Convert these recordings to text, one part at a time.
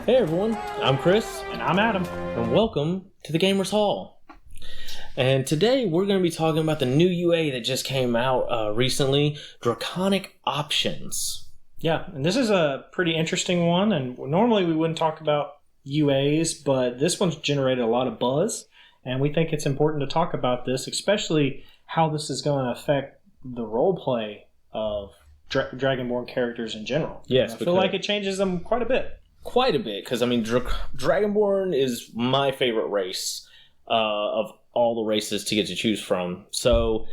Hey everyone, I'm Chris. And I'm Adam. And welcome to the Gamers Hall. And today we're going to be talking about the new UA that just came out recently, Draconic Options. Yeah, and this is a pretty interesting one, and normally we wouldn't talk about UAs, but this one's generated a lot of buzz, and we think it's important to talk about this, especially how this is going to affect the roleplay of Dragonborn characters in general. Yes, I feel like it changes them quite a bit. Quite a bit, because I mean, Dragonborn is my favorite race of all the races to get to choose from. So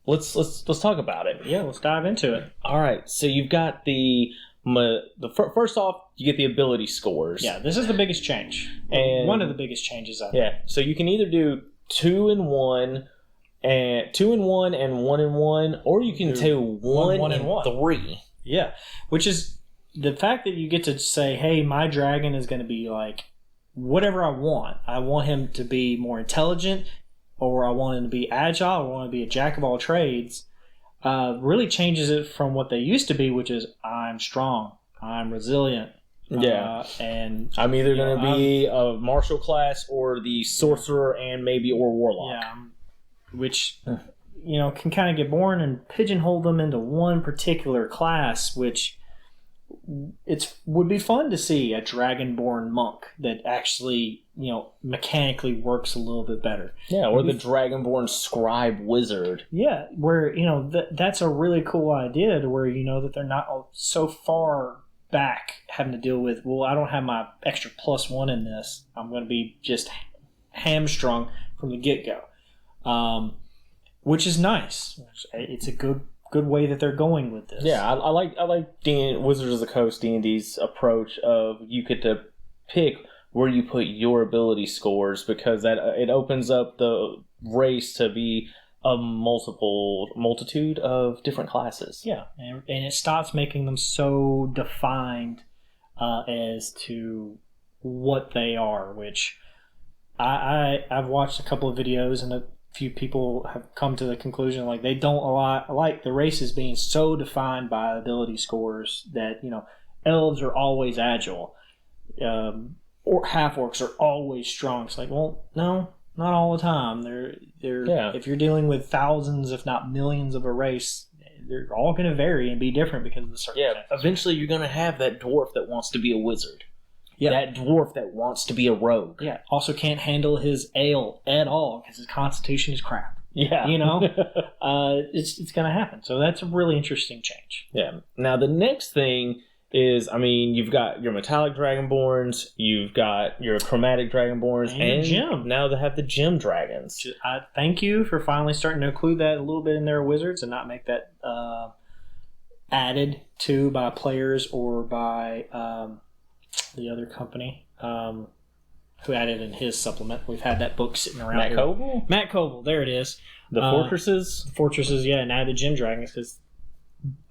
let's talk about it. Yeah, let's dive into it. All right, so you've got first off, you get the ability scores. Yeah, this is the biggest change, and one of the biggest changes I think. Yeah, so you can either do 2 and 1, and 2 and 1 and 1 and 1, or you can do 1 and 3. Yeah, which is the fact that you get to say, hey, my dragon is going to be like whatever I want. I want him to be more intelligent, or I want him to be agile, or I want him to be a jack of all trades, really changes it from what they used to be, which is I'm strong, I'm resilient. Yeah. And I'm either going to be a martial class or the sorcerer and maybe or warlock. Yeah, which can kind of get boring and pigeonhole them into one particular class, which would be fun to see a Dragonborn monk that actually, mechanically works a little bit better. Yeah, or the Dragonborn scribe wizard. Yeah, where, that's a really cool idea to where that they're not so far back having to deal with, well, I don't have my extra +1 in this. I'm going to be just hamstrung from the get-go. Which is nice. It's a good way that they're going with this. Yeah, I like Wizards of the Coast D&D's approach of you get to pick where you put your ability scores, because that it opens up the race to be a multitude of different classes. Yeah, and it stops making them so defined as to what they are, which I've watched a couple of videos, and a few people have come to the conclusion like they don't like the races being so defined by ability scores that elves are always agile, or half orcs are always strong. It's like, well, no, not all the time. They're If you're dealing with thousands, if not millions, of a race, they're all going to vary and be different because of the circumstances. Yeah, eventually you're going to have that dwarf that wants to be a wizard. Yeah. That dwarf that wants to be a rogue. Yeah. Also can't handle his ale at all because his constitution is crap. Yeah. It's going to happen. So that's a really interesting change. Yeah. Now the next thing is, you've got your metallic dragonborns, you've got your chromatic dragonborns, and gem. Now they have the gem dragons. I thank you for finally starting to include that a little bit in their wizards and not make that added to by players or by the other company who added in his supplement. We've had that book sitting around Matt here. Koval? Matt Koval, there it is. The Fortresses? Fortresses, yeah, and now the gem dragons, because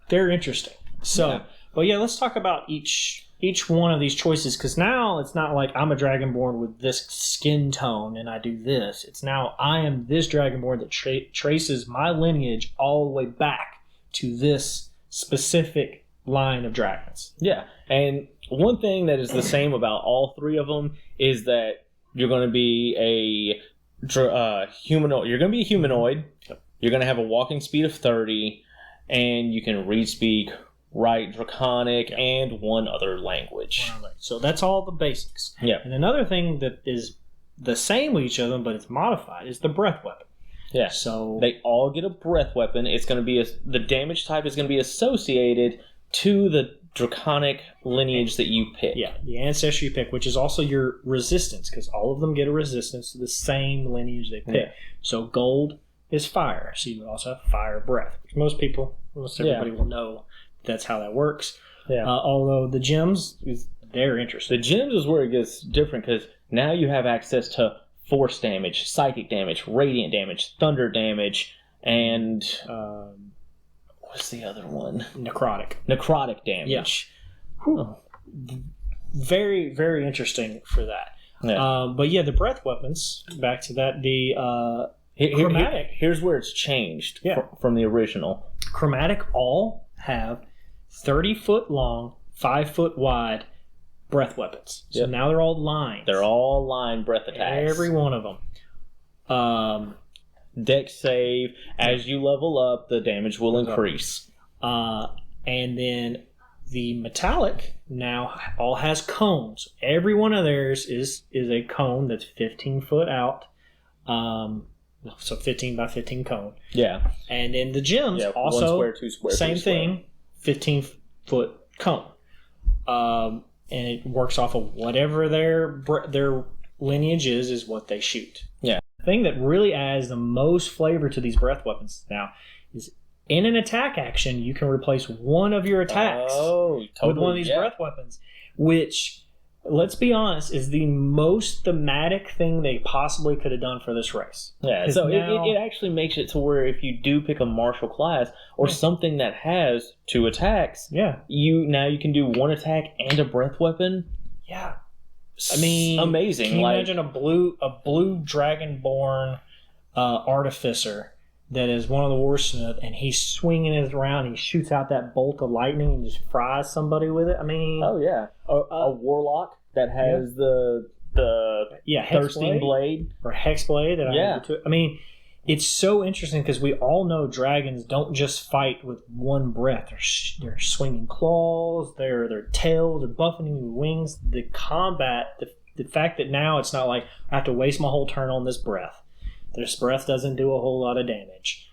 they're interesting. So, yeah. Well, yeah, let's talk about each one of these choices, because now it's not like I'm a Dragonborn with this skin tone and I do this. It's now I am this Dragonborn that traces my lineage all the way back to this specific line of dragons. Yeah, and one thing that is the same about all three of them is that you're going to be a humanoid. You're going to be a humanoid. You're going to have a walking speed of 30, and you can read, speak, write Draconic, and one other language. So that's all the basics. Yeah. And another thing that is the same with each of them, but it's modified, is the breath weapon. Yeah. So they all get a breath weapon. It's going to be the damage type is going to be associated to the Draconic lineage that you pick. Yeah, the ancestry you pick, which is also your resistance, because all of them get a resistance to the same lineage they pick. Yeah. So gold is fire, so you would also have fire breath, which most everybody will know that's how that works. Yeah. Although the gems, they're interesting. The gems is where it gets different, because now you have access to force damage, psychic damage, radiant damage, thunder damage, and what's the other one? Necrotic damage. Yeah. Very, very interesting for that. Yeah. But yeah, the breath weapons, back to that, the chromatic. Here's where it's changed from the original. Chromatic all have 30-foot long, 5-foot wide breath weapons. So now they're all lines. They're all line breath attacks. Every one of them. Dex save. As you level up, the damage will increase. And then the metallic now all has cones. Every one of theirs is a cone that's 15 foot out. So 15 by 15 cone. Yeah. And then the gems also 1 square, 2 square, same 3 square. thing, 15 foot cone. And it works off of whatever their lineage is what they shoot. Yeah. The thing that really adds the most flavor to these breath weapons now is in an attack action, you can replace one of your attacks with one of these breath weapons, which, let's be honest, is the most thematic thing they possibly could have done for this race. Yeah, so it actually makes it to where if you do pick a martial class or something that has 2 attacks, you can do 1 attack and a breath weapon. Yeah. I mean, amazing. Can you imagine a blue Dragonborn artificer that is one of the warsmith, and he's swinging it around, and he shoots out that bolt of lightning and just fries somebody with it? I mean... Oh, yeah. A warlock that has the thirsting blade. Or hex blade. I mean, it's so interesting because we all know dragons don't just fight with one breath. They're swinging claws, their tails, they're buffeting with wings. The combat, the fact that now it's not like I have to waste my whole turn on this breath. This breath doesn't do a whole lot of damage.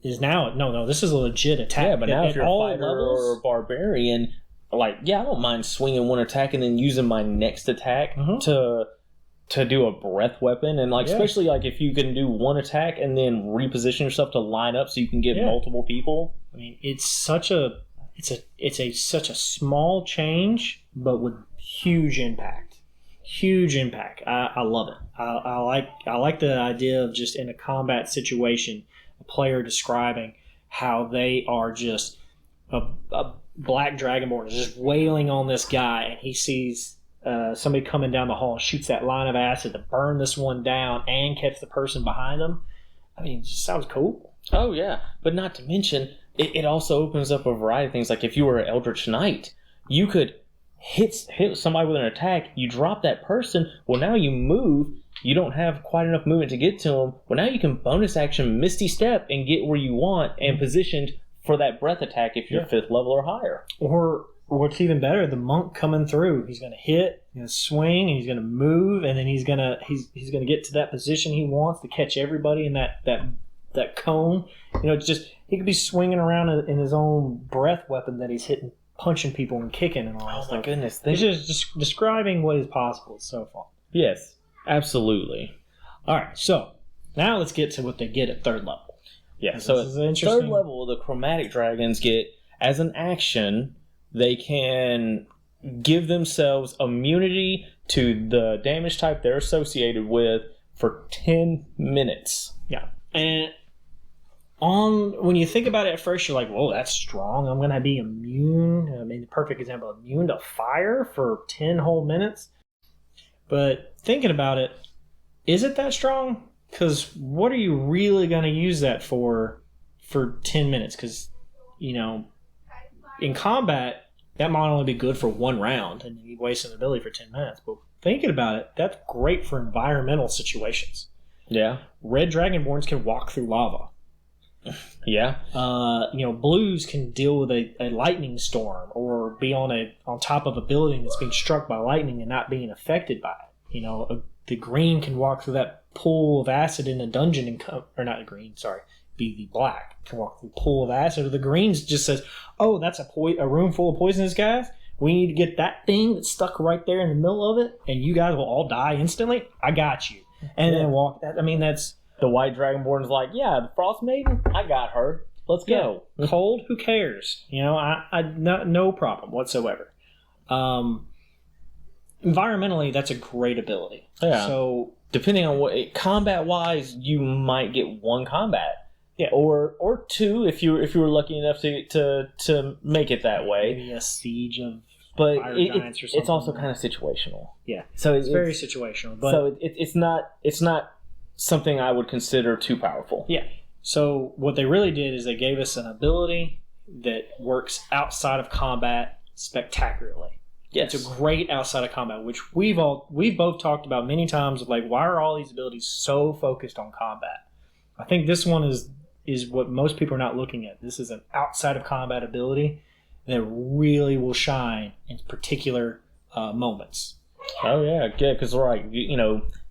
Is now no, this is a legit attack. Yeah, but now if you're a fighter or a barbarian, I don't mind swinging 1 attack and then using my next attack to do a breath weapon, and especially if you can do 1 attack and then reposition yourself to line up so you can get multiple people. I mean, it's such a small change, but with huge impact. Huge impact. I love it. I like the idea of just in a combat situation, a player describing how they are just a black dragonborn is just wailing on this guy, and he sees somebody coming down the hall and shoots that line of acid to burn this one down and catch the person behind them. I mean, it just sounds cool. Oh yeah, but not to mention it also opens up a variety of things. Like if you were an Eldritch Knight, you could hit somebody with an attack, you drop that person, well now you move, you don't have quite enough movement to get to them, well now you can bonus action Misty Step and get where you want and positioned for that breath attack if you're 5th level or higher. Or what's even better, the monk coming through, he's going to hit, he's going to swing, and he's going to move, and then he's going to get to that position he wants to catch everybody in that cone. It's just, he could be swinging around in his own breath weapon that he's hitting, punching people and kicking and all that stuff. Oh my goodness. It's just describing what is possible so far. Yes, absolutely. All right, so now let's get to what they get at 3rd level. Yeah, so at 3rd level, the Chromatic Dragons get, as an action, they can give themselves immunity to the damage type they're associated with for 10 minutes. Yeah, and when you think about it at first, you're like, whoa, that's strong. I'm going to be immune. I mean, the perfect example, immune to fire for 10 whole minutes. But thinking about it, is it that strong? Because what are you really going to use that for 10 minutes? Because, in combat, that might only be good for 1 round, and you waste an ability for 10 minutes. But thinking about it, that's great for environmental situations. Yeah. Red Dragonborns can walk through lava. Yeah. Blues can deal with a lightning storm or be on top of a building that's being struck by lightning and not being affected by it. The green can walk through that pool of acid in a dungeon be the black can walk through the pool of acid. Or the greens just says, oh, that's a room full of poisonous guys. We need to get that thing that's stuck right there in the middle of it, and you guys will all die instantly. I got you. And then walk. That's the white Dragonborn's like, yeah, the Frost Maiden, I got her. Let's go. Cold, who cares? No problem whatsoever. Environmentally, that's a great ability. Yeah. So depending on what combat-wise, you might get 1 combat. Yeah. Or 2 if you were lucky enough to make it that way. Maybe a siege of fire giants or something. It's also kind of situational. Yeah. So it's very situational. But so it's not something I would consider too powerful. Yeah. So what they really did is they gave us an ability that works outside of combat spectacularly. Yes. It's a great outside of combat, which we've both talked about many times. Of like, why are all these abilities so focused on combat? I think this one is what most people are not looking at. This is an outside of combat ability that really will shine in particular moments. Oh yeah, because like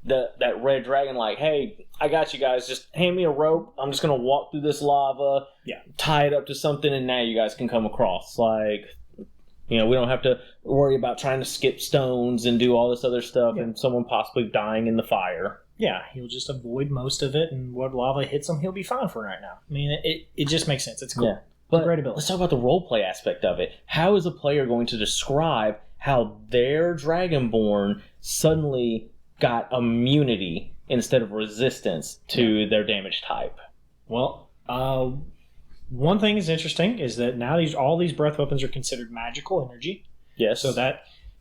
that red dragon, like, hey, I got you guys. Just hand me a rope. I'm just gonna walk through this lava. Yeah. Tie it up to something, and now you guys can come across. Like, we don't have to worry about trying to skip stones and do all this other stuff, and someone possibly dying in the fire. Yeah, he'll just avoid most of it, and what lava hits him, he'll be fine for right now. I mean, it just makes sense. It's cool. Yeah. But great ability. Let's talk about the roleplay aspect of it. How is a player going to describe how their Dragonborn suddenly got immunity instead of resistance to their damage type? Well, one thing is interesting is that now all these breath weapons are considered magical energy. Yes.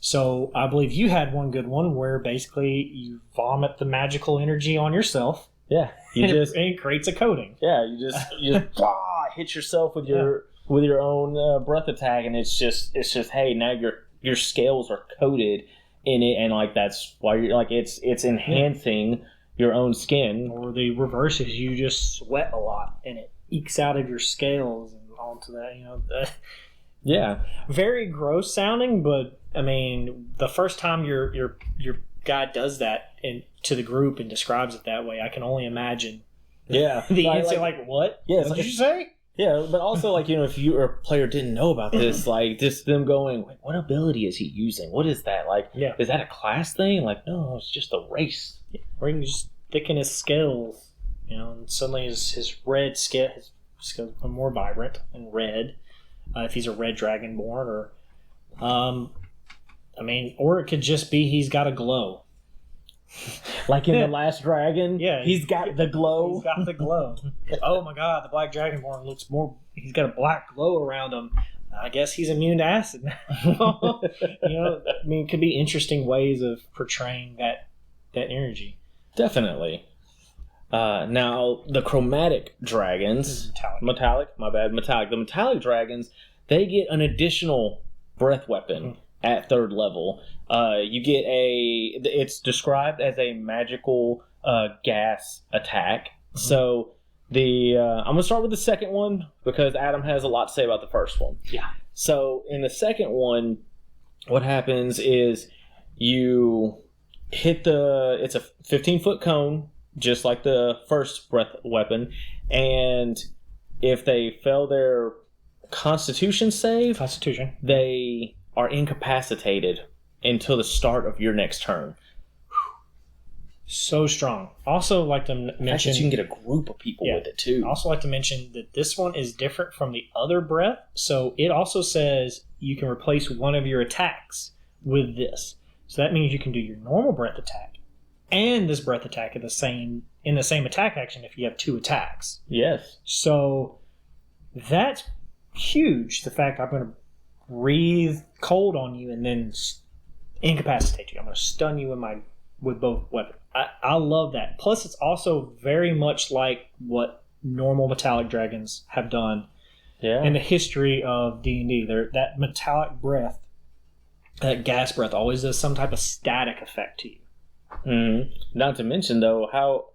So I believe you had one good one where basically you vomit the magical energy on yourself. Yeah. And it creates a coating. Yeah, you just hit yourself with your own breath attack, and it's just hey, now your scales are coated in it, and like that's why you're like it's enhancing your own skin. Or the reverse is you just sweat a lot and it ekes out of your scales and onto that, Yeah. Very gross sounding, but I mean, the first time your guy does that to the group and describes it that way, I can only imagine. Yeah. The answer, like what? Yeah. What did you say? Yeah, but also, like, if you or a player didn't know about this, like, just them going, wait, what ability is he using? What is that? Like, is that a class thing? Like, no, it's just a race. Or he can just thicken his scales, and suddenly his red scale, his scales become more vibrant and red, if he's a red Dragonborn, or it could just be he's got a glow. Like in The Last Dragon? Yeah. He's got the glow. He's got the glow. Oh my god, the Black Dragonborn looks more... He's got a black glow around him. I guess he's immune to acid now. It could be interesting ways of portraying that energy. Definitely. Now, the chromatic dragons... Metallic. The metallic dragons, they get an additional breath weapon at 3rd level. You get it's described as a magical gas attack. Mm-hmm. So I'm going to start with the second one because Adam has a lot to say about the first one. Yeah. So in the second one, what happens is you hit it's a 15-foot cone, just like the first breath weapon, and if they fail their Constitution save, they are incapacitated until the start of your next turn. So strong. Also like to mention... you can get a group of people with it too. Also like to mention that this one is different from the other breath. So it also says you can replace one of your attacks with this. So that means you can do your normal breath attack and this breath attack in the same attack action if you have 2 attacks. Yes. So that's huge. The fact I'm going to breathe cold on you and then incapacitate you. I'm going to stun you with both weapons. I love that. Plus, it's also very much like what normal metallic dragons have done in the history of D&D. That metallic breath, that gas breath, always does some type of static effect to you. Mm-hmm. Not to mention, though, how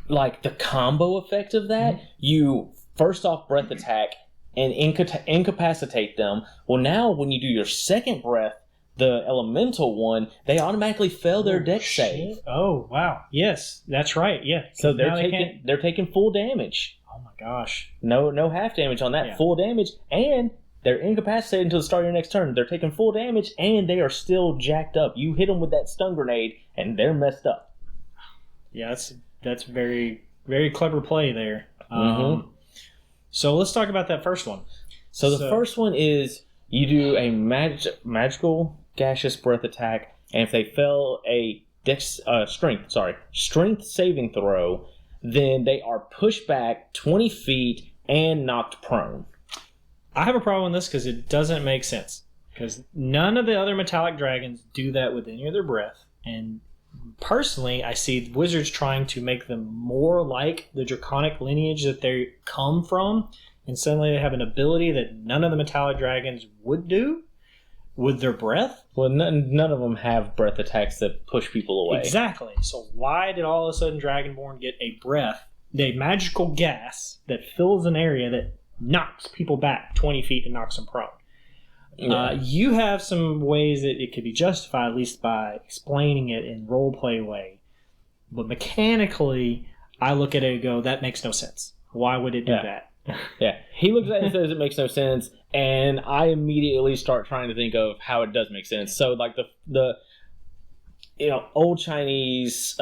like the combo effect of that, you first off breath attack and incapacitate them. Well, now when you do your second breath, the elemental one, they automatically fail their dex save. Oh, wow. Yes, that's right. Yeah. So they're taking full damage. Oh my gosh. No half damage on that. Yeah. Full damage, and they're incapacitated until the start of your next turn. They're taking full damage, and they are still jacked up. You hit them with that stun grenade, and they're messed up. Yeah, that's very, very clever play there. So let's talk about that first one. So the first one is you do a magical gaseous breath attack, and if they fail a strength saving throw, then they are pushed back 20 feet and knocked prone. I have a problem with this because it doesn't make sense. Because none of the other metallic dragons do that with any of their breath. And personally, I see wizards trying to make them more like the Draconic lineage that they come from. And suddenly they have an ability that none of the metallic dragons would do. with their breath. Well, none of them have breath attacks that push people away. Exactly. So why did all of a sudden Dragonborn get a magical gas that fills an area that knocks people back 20 feet and knocks them prone? Yeah. You have some ways that it could be justified, at least by explaining it in roleplay way. But mechanically, I look at it and go, that makes no sense. Why would it do that? Yeah. He looks at it and says it makes no sense, and I immediately start trying to think of how it does make sense. So, like, the old Chinese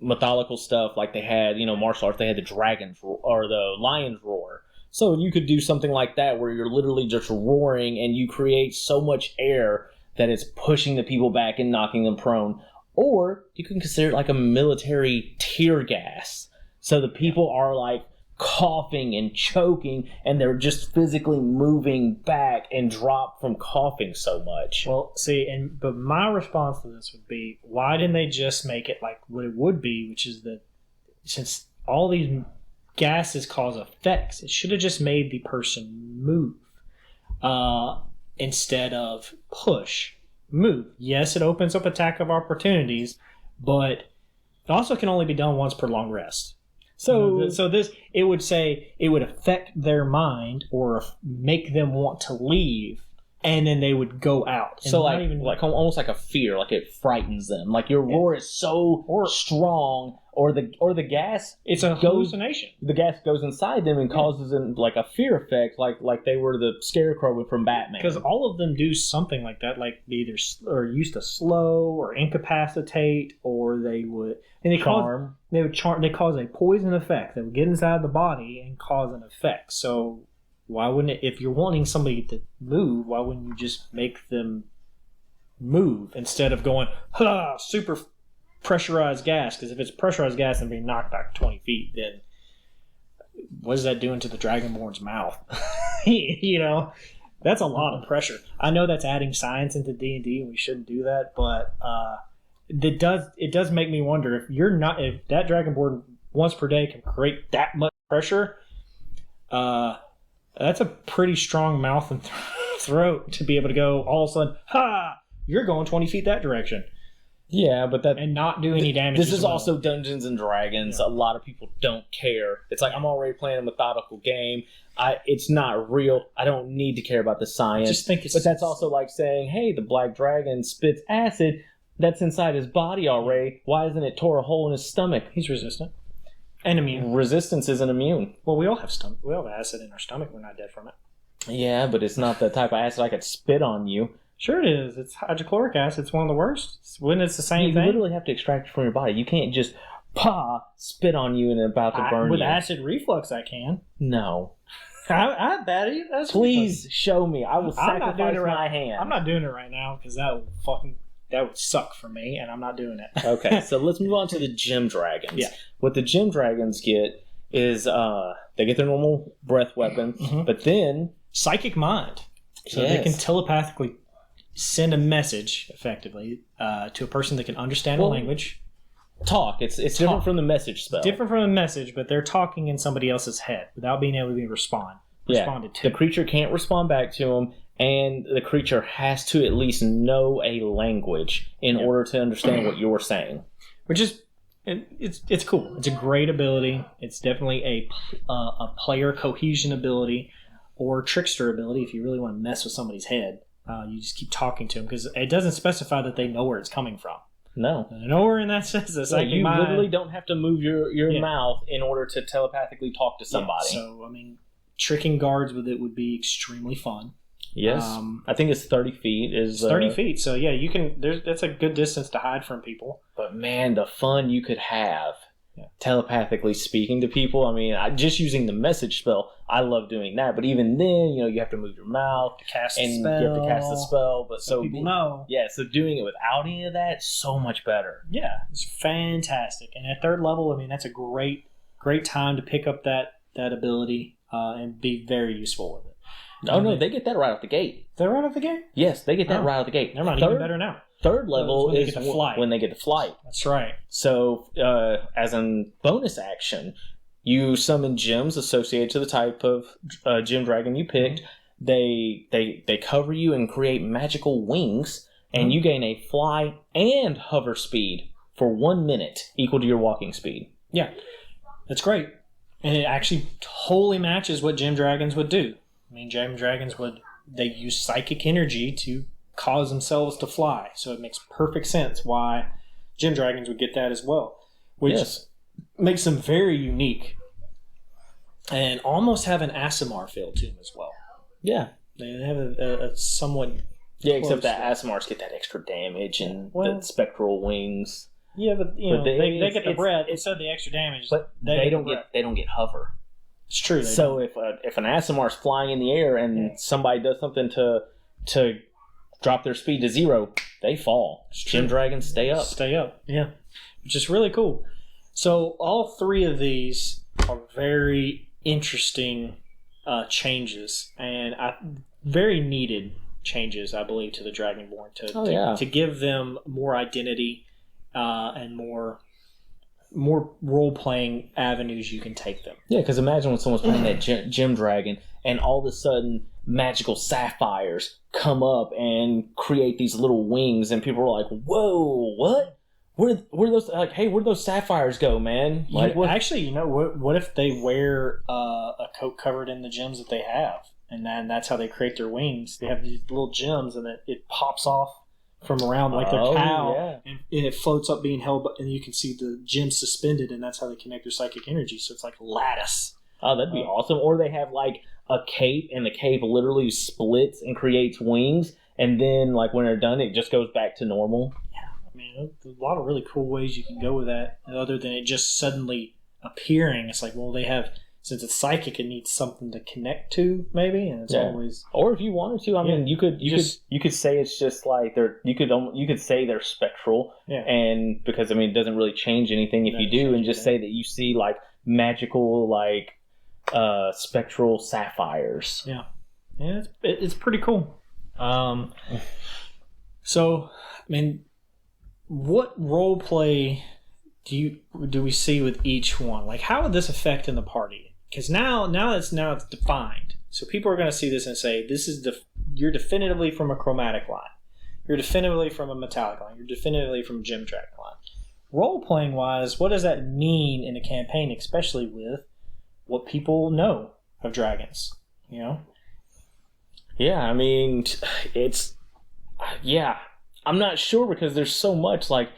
mythological stuff, like they had, martial arts, they had the dragon's or the lion's roar. So you could do something like that where you're literally just roaring and you create so much air that it's pushing the people back and knocking them prone. Or you can consider it like a military tear gas. So the people are like coughing and choking and they're just physically moving back and drop from coughing so much. Well, see, but my response to this would be, why didn't they just make it like what it would be, which is that since all these gases cause effects, it should have just made the person move instead of push. Move. Yes, it opens up attack of opportunities, but it also can only be done once per long rest. So this, it would say it would affect their mind or make them want to leave, and then they would go out. So like almost like a fear, like it frightens them. Like your roar is so strong, or the gas. It's a hallucination. The gas goes inside them and causes them like a fear effect, like they were the Scarecrow from Batman. Because all of them do something like that, like they either are used to slow or incapacitate, or they would charm. They cause a poison effect that would get inside the body and cause an effect. So why wouldn't it? If you're wanting somebody to move, why wouldn't you just make them move instead of going super pressurized gas? Because if it's pressurized gas and being knocked back 20 feet, then what is that doing to the Dragonborn's mouth? That's a lot of pressure. I know that's adding science into D&D, and we shouldn't do that, but it does make me wonder if that Dragonborn once per day can create that much pressure. That's a pretty strong mouth and throat to be able to go all of a sudden, you're going 20 feet that direction. Yeah, but and not do any damage. This is also Dungeons and Dragons. Yeah. A lot of people don't care. It's like, I'm already playing a methodical game. It's not real. I don't need to care about the science. But that's also like saying, hey, the black dragon spits acid that's inside his body already. Why isn't it tore a hole in his stomach? He's resistant. And immune. Resistance isn't immune. Well, we all have We all have acid in our stomach. We're not dead from it. Yeah, but it's not the type of acid I could spit on you. Sure it is. It's hydrochloric acid. It's one of the worst. When it's the same thing. You literally have to extract it from your body. You can't just spit on you and about to burn you. With acid reflux, I can. No. I bet you. Please show me. I will sacrifice my hand. I'm not doing it right now because that would suck for me, and I'm not doing it. Okay, so let's move on to the gym dragons. Yeah. What the gym dragons get is they get their normal breath weapon, but then Psychic Mind. So they can telepathically send a message, effectively, to a person that can understand a language. Talk. It's different from the message spell. It's different from the message, but they're talking in somebody else's head without being able to be responded to. The creature can't respond back to them, and the creature has to at least know a language in order to understand what you're saying. Which is, it's cool. It's a great ability. It's definitely a player cohesion ability or trickster ability if you really want to mess with somebody's head. You just keep talking to them because it doesn't specify that they know where it's coming from. No. Nowhere in that says this. You literally don't have to move your mouth in order to telepathically talk to somebody. Yeah, so, tricking guards with it would be extremely fun. Yes. I think it's 30 feet. It's 30 feet, so yeah, you can. That's a good distance to hide from people. But man, the fun you could have telepathically speaking to people. Just using the message spell, I love doing that. But even then, you have to move your mouth and you have to cast the spell. But so people know. Yeah, so doing it without any of that, so much better. Yeah, it's fantastic. And at third level, that's a great time to pick up that ability and be very useful with it. Oh, no, they get that right off the gate. They're right off the gate? Yes, they get that right off the gate. They're not even better now. Third level is when they get to flight. That's right. So, as a bonus action, you summon gems associated to the type of gem dragon you picked. they cover you and create magical wings, and you gain a fly and hover speed for 1 minute, equal to your walking speed. Yeah, that's great. And it actually totally matches what gem dragons would do. I mean, gem dragons they use psychic energy to cause themselves to fly. So it makes perfect sense why gem dragons would get that as well. Which makes them very unique. And almost have an ASMR feel to them as well. Yeah. They have a somewhat... Yeah, except that ASMRs get that extra damage and the spectral wings. Yeah, but they get the breath instead of the extra damage. But they don't get hover. It's true. So if an ASMR is flying in the air and somebody does something to drop their speed to 0, they fall. Gem dragons stay up. Stay up, yeah. Which is really cool. So all 3 of these are very interesting changes, and very needed changes, I believe, to the Dragonborn to give them more identity and more role-playing avenues you can take them. Yeah, because imagine when someone's playing that gem dragon and all of a sudden magical sapphires come up and create these little wings, and people are like, whoa, what? Where those, like, hey, where'd those sapphires go, man? Like, what? Actually, what if they wear a coat covered in the gems that they have, and then that's how they create their wings? They have these little gems, and it pops off from around like their cowl, and it floats up being held, and you can see the gems suspended, and that's how they connect their psychic energy. So it's like lattice. Oh, that'd be awesome. Or they have like a cape, and the cape literally splits and creates wings, and then like when they're done, it just goes back to normal. I mean, there's a lot of really cool ways you can go with that, other than it just suddenly appearing. It's like, well, they have, since it's psychic, it needs something to connect to, maybe, and it's always. Or if you wanted to, I mean, you could say it's just like you could say they're spectral, and because I mean, it doesn't really change anything if you do, and just say that you see like magical like spectral sapphires. Yeah, it's pretty cool. So, I mean. What role play do we see with each one? Like, how would this affect in the party? Because now it's defined. So people are going to see this and say, "This is you're definitively from a chromatic line. You're definitively from a metallic line. You're definitively from a gem dragon line." Role playing wise, what does that mean in a campaign, especially with what people know of dragons? You know? Yeah, I mean, I'm not sure because there's so much like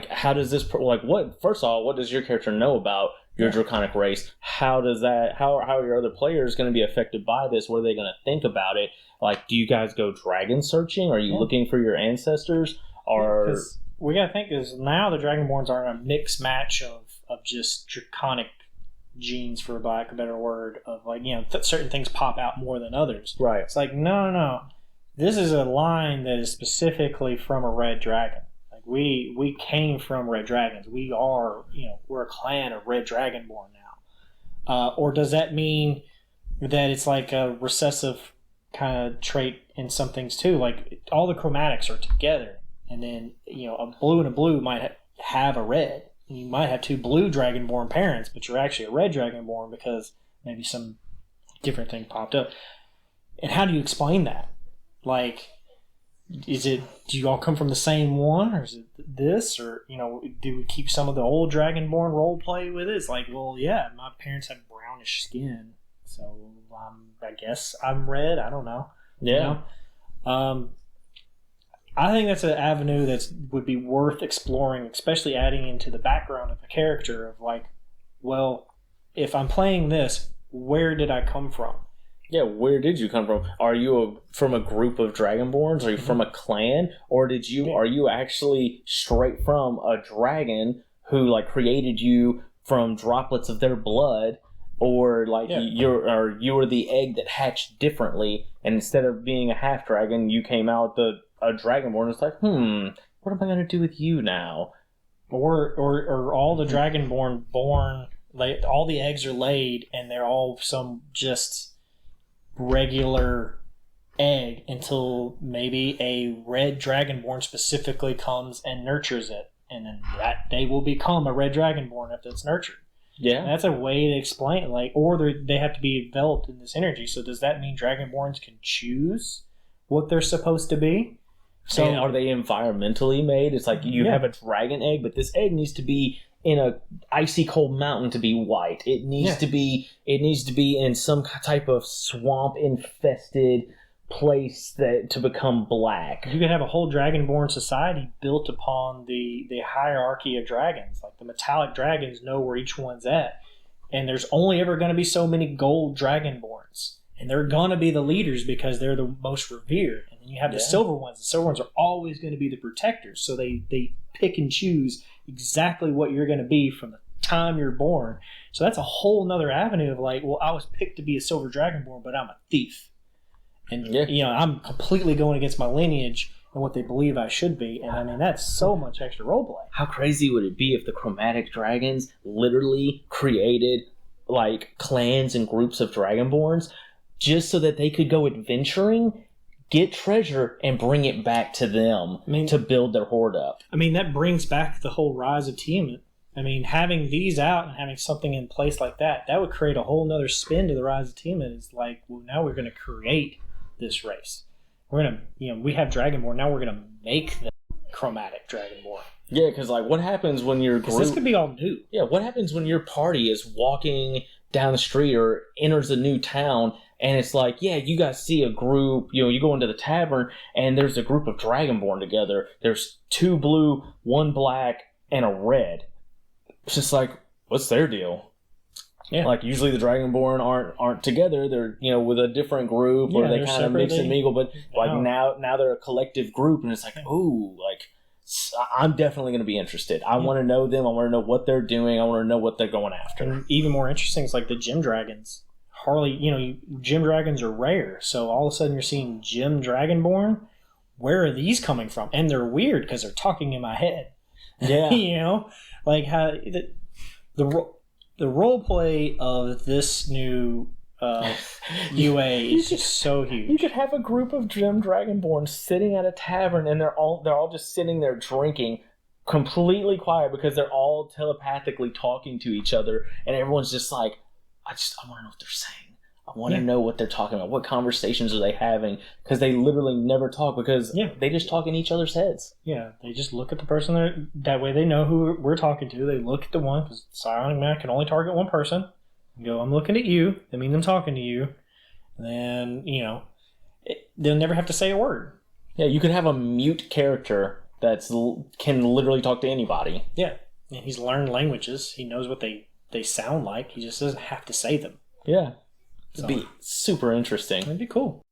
how does this first of all, what does your character know about your draconic race? How are your other players going to be affected by this? What are they going to think about it? Like, do you guys go dragon searching? Are you looking for your ancestors? Or we got to think is now the Dragonborns are a mixed match of just draconic genes, for lack of a better word, of like, certain things pop out more than others. Right. It's like, no. This is a line that is specifically from a red dragon. Like we came from red dragons. We are, we're a clan of red dragonborn now. Or does that mean that it's like a recessive kind of trait in some things too? Like all the chromatics are together, and then a blue and a blue might have a red. You might have 2 blue dragonborn parents, but you're actually a red dragonborn because maybe some different thing popped up. And how do you explain that? Like, do you all come from the same one, or is it this, or do we keep some of the old Dragonborn role play with it? It's like, well, yeah, my parents have brownish skin, so I guess I'm red. I don't know. Yeah. I think that's an avenue that would be worth exploring, especially adding into the background of the character of like, well, if I'm playing this, where did I come from? Yeah, where did you come from? Are you from a group of Dragonborns? Are you from a clan? Or are you actually straight from a dragon who like created you from droplets of their blood? Or like you were the egg that hatched differently, and instead of being a half dragon, you came out a Dragonborn. It's like, what am I going to do with you now? Or all the Dragonborn born, all the eggs are laid, and they're all some just regular egg until maybe a red dragonborn specifically comes and nurtures it, and then that they will become a red dragonborn if it's nurtured. Yeah. And that's a way to explain it. Like, or they have to be enveloped in this energy. So does that mean Dragonborns can choose what they're supposed to be? So and are they environmentally made? It's like you have a dragon egg, but this egg needs to be in a icy cold mountain to be white. It needs to be in some type of swamp infested place to become black. You could have a whole Dragonborn society built upon the hierarchy of dragons. Like the metallic dragons know where each one's at. And there's only ever going to be so many gold Dragonborns. And they're going to be the leaders because they're the most revered. And then you have the silver ones. The silver ones are always going to be the protectors. So they pick and choose exactly what you're going to be from the time you're born. So that's a whole nother avenue of like, well, I was picked to be a silver Dragonborn, but I'm a thief. And, I'm completely going against my lineage and what they believe I should be. And, I mean, that's so much extra roleplay. How crazy would it be if the Chromatic Dragons literally created, like, clans and groups of Dragonborns just so that they could go adventuring, get treasure, and bring it back to them to build their horde up? I mean, that brings back the whole Rise of Tiamat. I mean, having these out and having something in place like that would create a whole nother spin to the Rise of Tiamat. It's like, well, now we're going to create this race. We're going to, we have Dragonborn, now we're going to make the Chromatic Dragonborn. Yeah, because, like, what happens when your group... this could be all new. Yeah, what happens when your party is walking down the street or enters a new town, and it's like, yeah, you guys see a group, you go into the tavern, and there's a group of Dragonborn together. There's 2 blue, 1 black, and a red. It's just like, what's their deal? Yeah. Like, usually the Dragonborn aren't together. They're, with a different group, or they kind of mix and mingle, but like now they're a collective group, and it's like, ooh, like, I'm definitely going to be interested. I want to know them. I want to know what they're doing. I want to know what they're going after. And even more interesting is like the gem dragons. Gem dragons are rare, so all of a sudden you're seeing gem Dragonborn. Where are these coming from? And they're weird because they're talking in my head. Yeah. Like how the role play of this new UA is just so huge. You could have a group of gem Dragonborn sitting at a tavern, and they're all just sitting there drinking, completely quiet because they're all telepathically talking to each other, and everyone's just like, I want to know what they're saying. I want to know what they're talking about. What conversations are they having? Because they literally never talk because they just talk in each other's heads. Yeah, they just look at the person. That way they know who we're talking to. They look at the one, because Psionic Mind can only target one person. And go, I'm looking at you. That means I'm talking to you. And then, they'll never have to say a word. Yeah, you could have a mute character that can literally talk to anybody. Yeah, and he's learned languages. He knows what they sound like. He just doesn't have to say them. Yeah. It'd be super interesting. It'd be cool.